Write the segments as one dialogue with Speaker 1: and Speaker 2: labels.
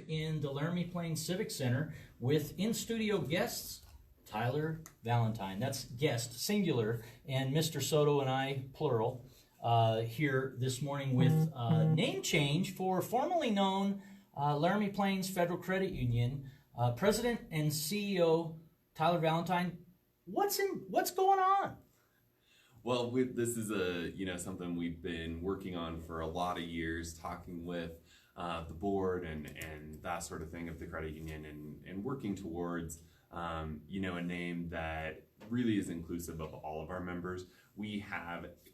Speaker 1: in the Laramie Plains Civic Center with in-studio guests, Tyler Valentine. That's guest, singular, and Mr. Soto and I, plural, here this morning with name change for formerly known Laramie Plains Federal Credit Union. President and CEO Tyler Valentine, what's going on?
Speaker 2: Well, this is something we've been working on for a lot of years, talking with the board and that sort of thing of the credit union, and working towards a name that really is inclusive of all of our members.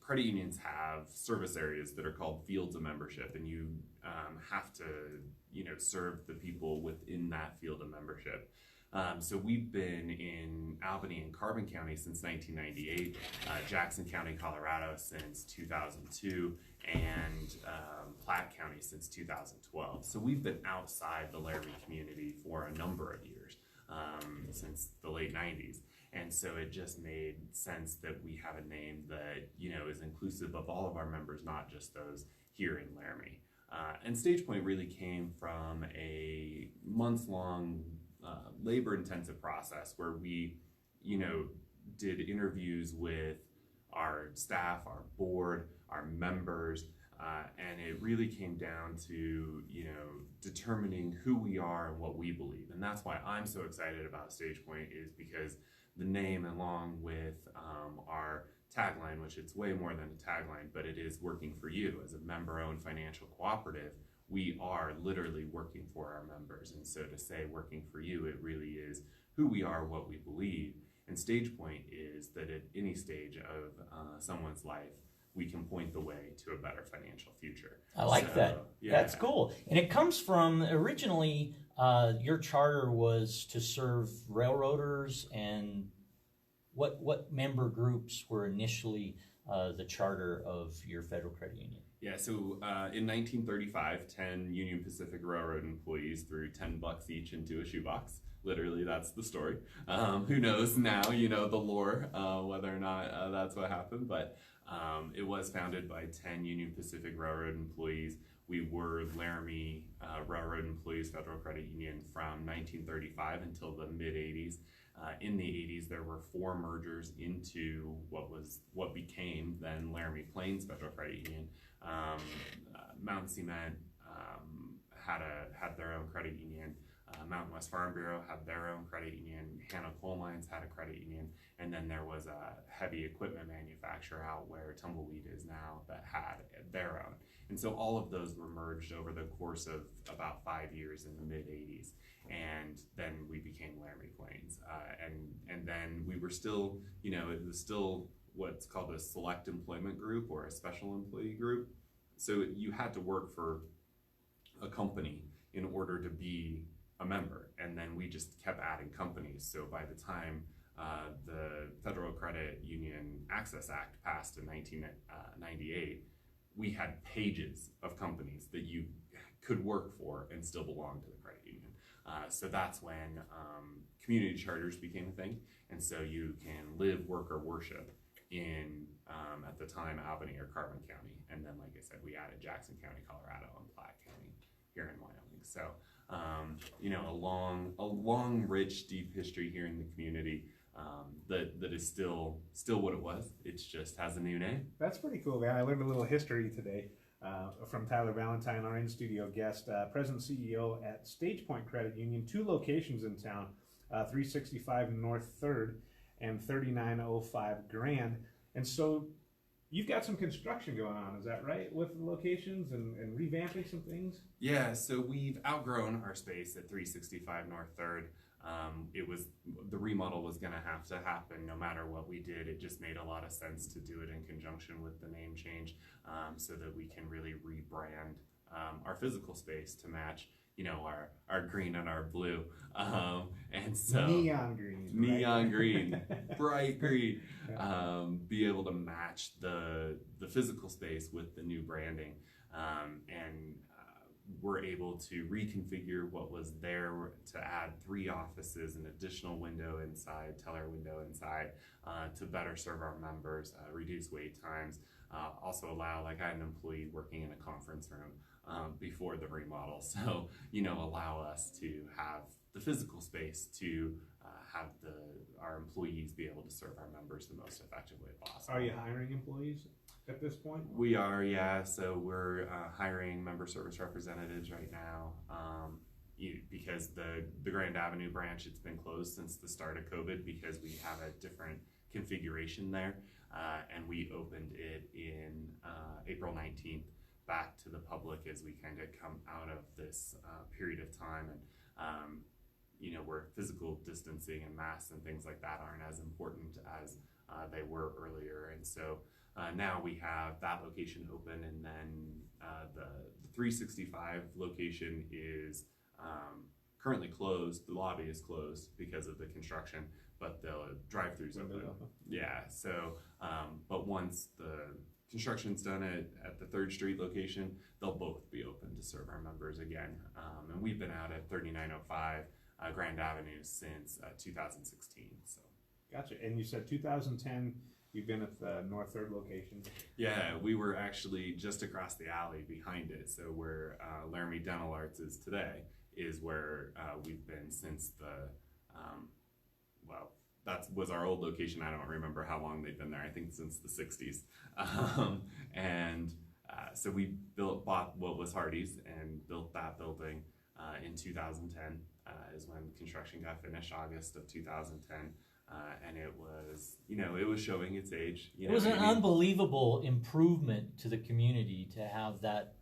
Speaker 2: Credit unions have service areas that are called fields of membership, and you have to serve the people within that field of membership. So we've been in Albany and Carbon County since 1998, Jackson County, Colorado since 2002, and Platte County since 2012. So we've been outside the Laramie community for a number of years, since the late 90s. And so it just made sense that we have a name that, is inclusive of all of our members, not just those here in Laramie. And StagePoint really came from a months-long labor-intensive process where we, did interviews with our staff, our board, our members, and it really came down to, determining who we are and what we believe. And that's why I'm so excited about StagePoint, is because the name, along with our tagline, which it's way more than a tagline, but it is working for you as a member-owned financial cooperative. We are literally working for our members. And so to say working for you, it really is who we are, what we believe. And StagePoint is that at any stage of someone's life, we can point the way to a better financial future.
Speaker 1: I like that. Yeah. That's cool. And it comes from, originally, your charter was to serve railroaders, and what member groups were initially the charter of your federal credit union?
Speaker 2: Yeah, so in 1935, 10 Union Pacific Railroad employees threw $10 each into a shoebox. Literally, that's the story. Who knows now, the lore, whether or not that's what happened, but it was founded by 10 Union Pacific Railroad employees. We were Laramie Railroad Employees Federal Credit Union from 1935 until the mid-'80s. In the 80s, there were 4 mergers into what became then Laramie Plains Federal Credit Union. Mountain Cement had their own credit union. Mountain West Farm Bureau had their own credit union. Hannah Coal Mines had a credit union, and then there was a heavy equipment manufacturer out where Tumbleweed is now that had their own. And so all of those were merged over the course of about 5 years in the mid-'80s, and then we became Laramie Plains. And then we were still, it was still what's called a select employment group or a special employee group. So you had to work for a company in order to be a member, and then we just kept adding companies. So by the time the Federal Credit Union Access Act passed in 1998, we had pages of companies that you could work for and still belong to the credit union. So that's when community charters became a thing, and so you can live, work, or worship in, at the time, Albany or Carbon County. And then, like I said, we added Jackson County, Colorado, and Platte County here in Wyoming. So, a long, rich, deep history here in the community that is still what it was. It just has a new name.
Speaker 3: That's pretty cool, man. I learned a little history today from Tyler Valentine, our in-studio guest, President CEO at StagePoint Credit Union, 2 locations in town, 365 North 3rd and 3905 Grand. And so you've got some construction going on, is that right, with the locations and revamping some things?
Speaker 2: Yeah, so we've outgrown our space at 365 North 3rd. The remodel was going to have to happen no matter what we did. It just made a lot of sense to do it in conjunction with the name change, so that we can really rebrand our physical space to match, our green and our blue. And so
Speaker 3: neon green,
Speaker 2: green, bright green, be able to match the physical space with the new branding, and we're able to reconfigure what was there to add 3 offices, an additional window inside, teller window inside, to better serve our members, reduce wait times, also allow, like I had an employee working in a conference room before the remodel. So, you know, allow us to have the physical space to have our employees be able to serve our members the most effective way possible.
Speaker 3: Are you hiring employees at this point?
Speaker 2: We are, yeah. So we're hiring member service representatives right now. Because the Grand Avenue branch, it's been closed since the start of COVID because we have a different configuration there. And we opened it in April 19th back to the public as we kind of come out of this period of time. And, you know, where physical distancing and masks and things like that aren't as important as they were earlier. And so now we have that location open, and then the 365 location is currently closed. The lobby is closed because of the construction, but the drive-throughs open. Yeah, so, but once the construction's done at the 3rd Street location, they'll both be open to serve our members again. And we've been out at 3905 Grand Avenue since 2016. So.
Speaker 3: Gotcha. And you said 2010, you've been at the North 3rd location.
Speaker 2: Yeah, we were actually just across the alley behind it. So where Laramie Dental Arts is today is where we've been since the, well, that was our old location. I don't remember how long they've been there. I think since the 60s. So we bought what was Hardee's and built that building in 2010 is when construction got finished, August of 2010. And it was, you know, it was showing its age.
Speaker 1: It was an unbelievable improvement to the community to have that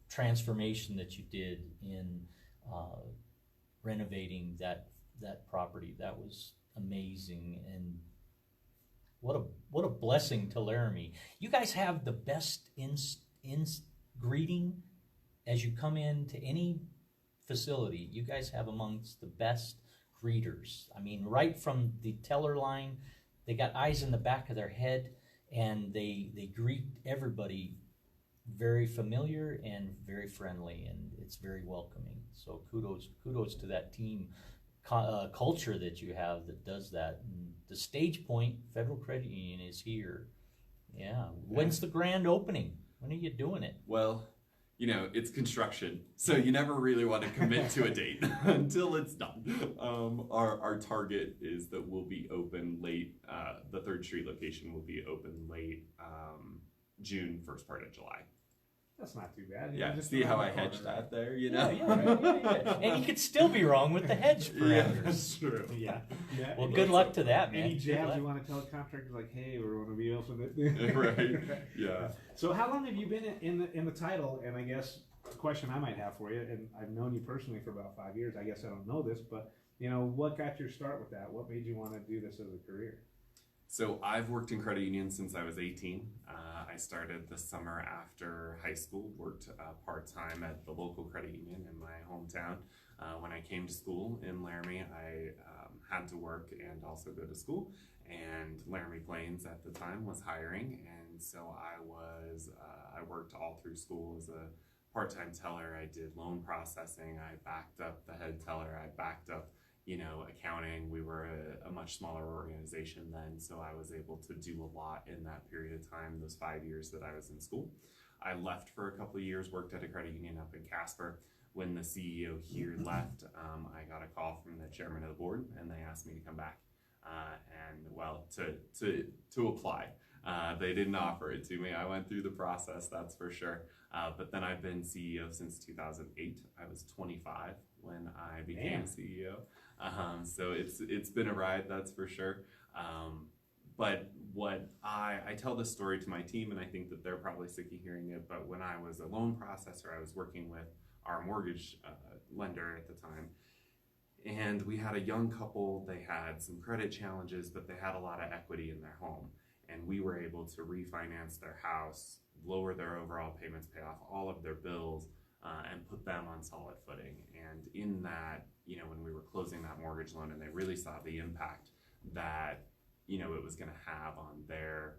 Speaker 1: transformation that you did in renovating that property. That was amazing, and what a blessing to Laramie. You guys have the best in greeting as you come into any facility. You guys have amongst the best greeters. I mean, right from the teller line, they got eyes in the back of their head, and they greet everybody very familiar and very friendly, and it's very welcoming. So kudos to that team culture that you have that does that. And the Stage Point Federal Credit Union is here. Yeah. When's the grand opening? When are you doing it?
Speaker 2: Well, you know, it's construction, so you never really want to commit to a date until it's done. Our target is that we'll be open late, the 3rd Street location will be open late June, first part of July.
Speaker 3: That's not too bad.
Speaker 2: Yeah,
Speaker 3: just
Speaker 2: see how I
Speaker 3: around the
Speaker 2: hedged
Speaker 3: corner,
Speaker 2: that there, you know?
Speaker 1: Yeah. And you could still be wrong with the hedge parameters.
Speaker 2: That's true.
Speaker 3: Yeah. Yeah.
Speaker 1: Well, good luck to that, man.
Speaker 3: Any
Speaker 1: Good
Speaker 3: jabs
Speaker 1: luck.
Speaker 3: you want to tell contractors, like, hey, we're going to be open it.
Speaker 2: Right. Yeah.
Speaker 3: So how long have you been in the title? And I guess the question I might have for you, and I've known you personally for about 5 years. I guess I don't know this, but you know, what got your start with that? What made you want to do this as a career?
Speaker 2: So I've worked in credit unions since I was 18. I started the summer after high school, worked part-time at the local credit union in my hometown. When I came to school in Laramie, I had to work and also go to school. And Laramie Plains at the time was hiring, and so I worked all through school as a part-time teller. I did loan processing. I backed up the head teller. I backed up, you know, accounting. We were a much smaller organization then, so I was able to do a lot in that period of time, those 5 years that I was in school. I left for a couple of years, worked at a credit union up in Casper. When the CEO here left, I got a call from the chairman of the board, and they asked me to come back and, well, to apply. They didn't offer it to me. I went through the process, that's for sure. But then I've been CEO since 2008. I was 25 when I became CEO. So it's been a ride, that's for sure. But what I tell this story to my team, and I think that they're probably sick of hearing it, but when I was a loan processor, I was working with our mortgage lender at the time. And we had a young couple. They had some credit challenges, but they had a lot of equity in their home. And we were able to refinance their house, lower their overall payments, pay off all of their bills, and put them on solid footing. And in that, you know, when we were closing that mortgage loan, and they really saw the impact that, you know, it was going to have on their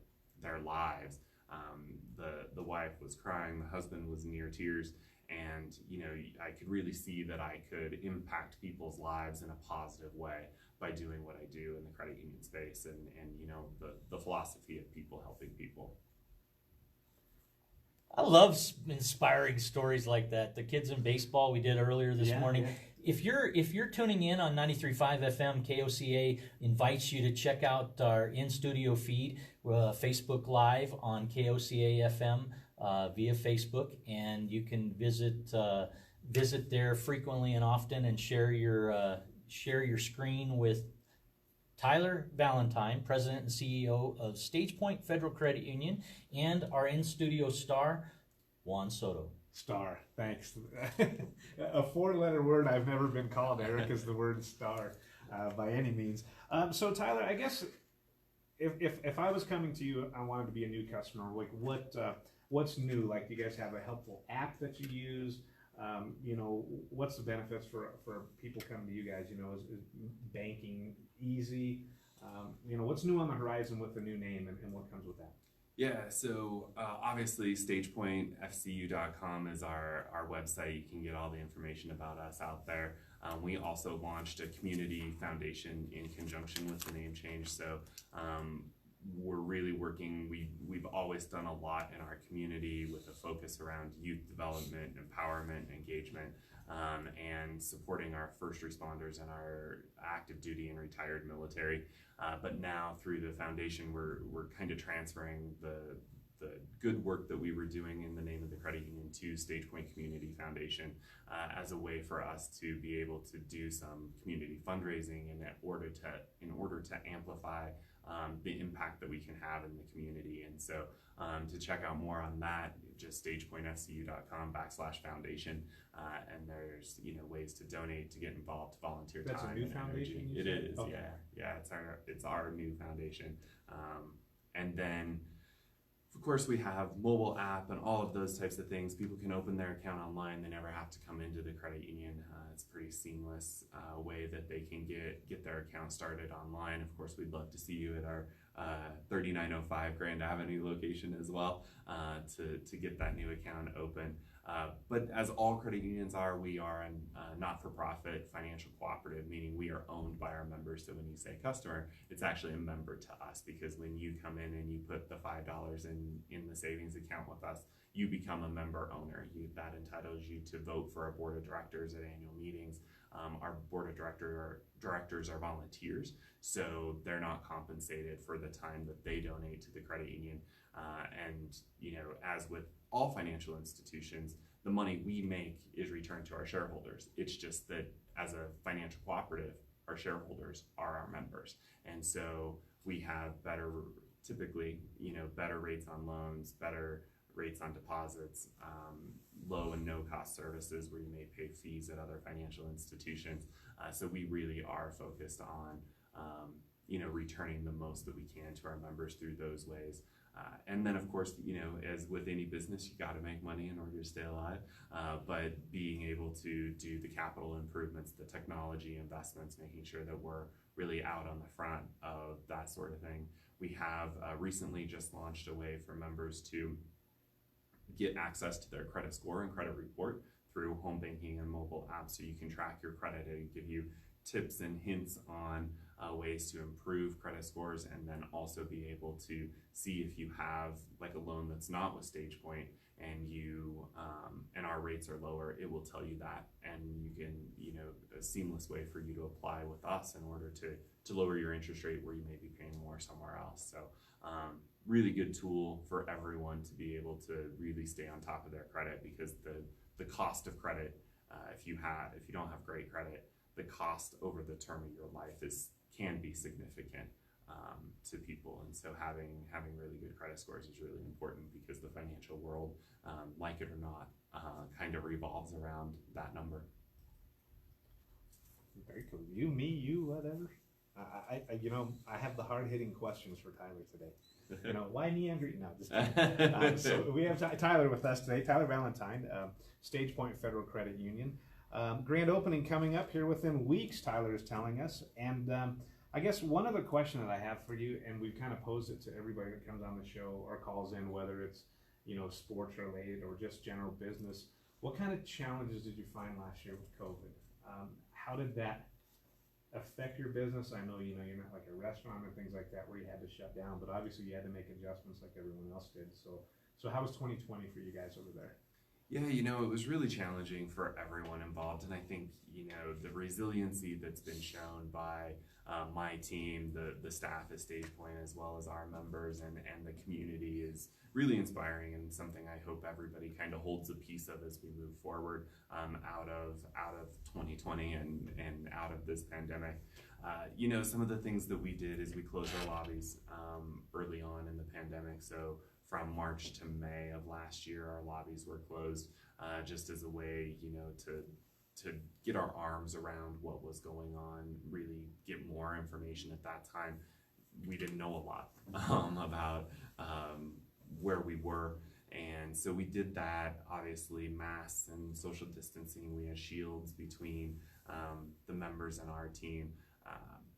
Speaker 2: lives. The wife was crying, the husband was near tears, and, you know, I could really see that I could impact people's lives in a positive way by doing what I do in the credit union space, and you know, the philosophy of people helping people.
Speaker 1: I love inspiring stories like that. The kids in baseball we did earlier this morning.
Speaker 3: Yeah.
Speaker 1: If you're tuning in on 93.5 FM, KOCA invites you to check out our in studio feed, Facebook Live on KOCA FM via Facebook, and you can visit there frequently and often and share your screen with Tyler Valentine, President and CEO of Stage Point Federal Credit Union, and our in-studio star, Juan Soto.
Speaker 3: Star, thanks. A four-letter word I've never been called, Eric, is the word star by any means. So Tyler, I guess if I was coming to you, I wanted to be a new customer. Like what's new? Like, do you guys have a helpful app that you use? What's the benefits for people coming to you guys? Is banking easy? What's new on the horizon with the new name and what comes with that?
Speaker 2: Yeah, so obviously StagePointFCU.com is our website. You can get all the information about us out there. We also launched a community foundation in conjunction with the name change. So we're really working, we've always done a lot in our community with a focus around youth development, empowerment, engagement, and supporting our first responders and our active duty and retired military. But now through the foundation, we're kind of transferring the good work that we were doing in the name of the credit union to Stage Point Community Foundation as a way for us to be able to do some community fundraising in order to amplify the impact that we can have in the community. And so to check out more on that, just stagepointfcu.com/foundation, and there's ways to donate, to get involved, to volunteer
Speaker 3: That's
Speaker 2: time
Speaker 3: a new
Speaker 2: and
Speaker 3: foundation,
Speaker 2: energy.
Speaker 3: you
Speaker 2: It
Speaker 3: said?
Speaker 2: is,
Speaker 3: Okay.
Speaker 2: yeah, it's our new foundation. And then of course we have mobile app and all of those types of things. People can open their account online. They never have to come into the credit union. It's a pretty seamless way that they can get their account started online. Of course, we'd love to see you at our 3905 Grand Avenue location as well to get that new account open. But as all credit unions are, we are a not-for-profit financial cooperative, meaning we are owned by our members. So when you say customer, it's actually a member to us, because when you come in and you put the $5 in the savings account with us, you become a member owner. That entitles you to vote for our board of directors at annual meetings. Our board of directors are volunteers, so they're not compensated for the time that they donate to the credit union. And as with all financial institutions, the money we make is returned to our shareholders. It's just that as a financial cooperative, our shareholders are our members, and so we have typically better rates on loans, better rates on deposits, low and no cost services where you may pay fees at other financial institutions. So we really are focused on returning the most that we can to our members through those ways. And then of course, as with any business, you got to make money in order to stay alive. But being able to do the capital improvements, the technology investments, making sure that we're really out on the front of that sort of thing. We have recently just launched a way for members to get access to their credit score and credit report through home banking and mobile apps, so you can track your credit and give you tips and hints on ways to improve credit scores, and then also be able to see if you have like a loan that's not with Stage Point and and our rates are lower. It will tell you that, and you can a seamless way for you to apply with us in order to lower your interest rate where you may be paying more somewhere else. So really good tool for everyone to be able to really stay on top of their credit, because the cost of credit, if you don't have great credit, the cost over the term of your life can be significant to people. And so having really good credit scores is really important, because the financial world, like it or not, kind of revolves around that number.
Speaker 3: Very cool. You, me, you, whatever. I have the hard-hitting questions for Tyler today. Why me, Andrew? No, just kidding. So we have Tyler with us today. Tyler Valentine, Stage Point Federal Credit Union. Grand opening coming up here within weeks, Tyler is telling us. And I guess one other question that I have for you, and we've kind of posed it to everybody that comes on the show or calls in, whether it's sports related or just general business. What kind of challenges did you find last year with COVID? How did that affect your business? I know you're not like a restaurant and things like that where you had to shut down, but obviously you had to make adjustments like everyone else did. So So how was 2020 for you guys over there?
Speaker 2: Yeah, it was really challenging for everyone involved, and I think the resiliency that's been shown by my team, the staff at StagePoint, as well as our members and the community is really inspiring, and something I hope everybody kind of holds a piece of as we move forward out of 2020 and out of this pandemic. Some of the things that we did is we closed our lobbies early on in the pandemic. So from March to May of last year, our lobbies were closed just as a way, to get our arms around what was going on, really get more information. At that time, we didn't know a lot about where we were. And so we did that, obviously masks and social distancing. We had shields between the members and our team.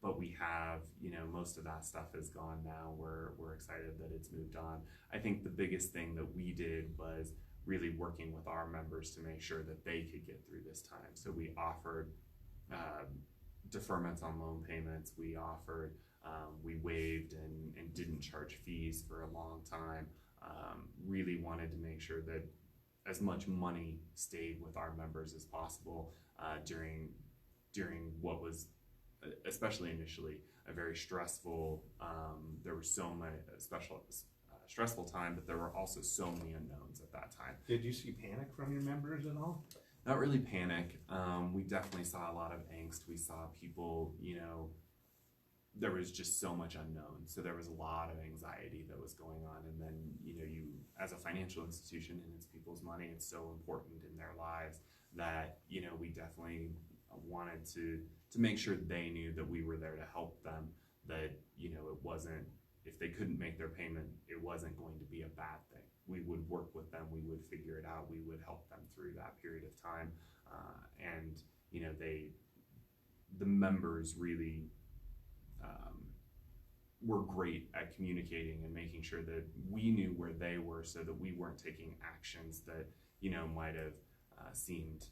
Speaker 2: But we have, most of that stuff is gone now. We're excited that it's moved on. I think the biggest thing that we did was really working with our members to make sure that they could get through this time. So we offered deferments on loan payments. We offered, we waived and didn't charge fees for a long time. Really wanted to make sure that as much money stayed with our members as possible during what was, especially initially, a very stressful, there were so many stressful time, but there were also so many unknowns at that time.
Speaker 3: Did you see panic from your members at all?
Speaker 2: Not really panic. We definitely saw a lot of angst. We saw people, there was just so much unknown. So there was a lot of anxiety that was going on. And then, you, as a financial institution, and it's people's money, it's so important in their lives that, we definitely wanted to make sure they knew that we were there to help them, that, it wasn't, if they couldn't make their payment, it wasn't going to be a bad thing. We would work with them, we would figure it out, we would help them through that period of time. And, the members really were great at communicating and making sure that we knew where they were, so that we weren't taking actions that, might have seemed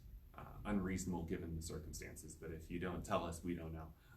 Speaker 2: unreasonable given the circumstances. But if you don't tell us, we don't know.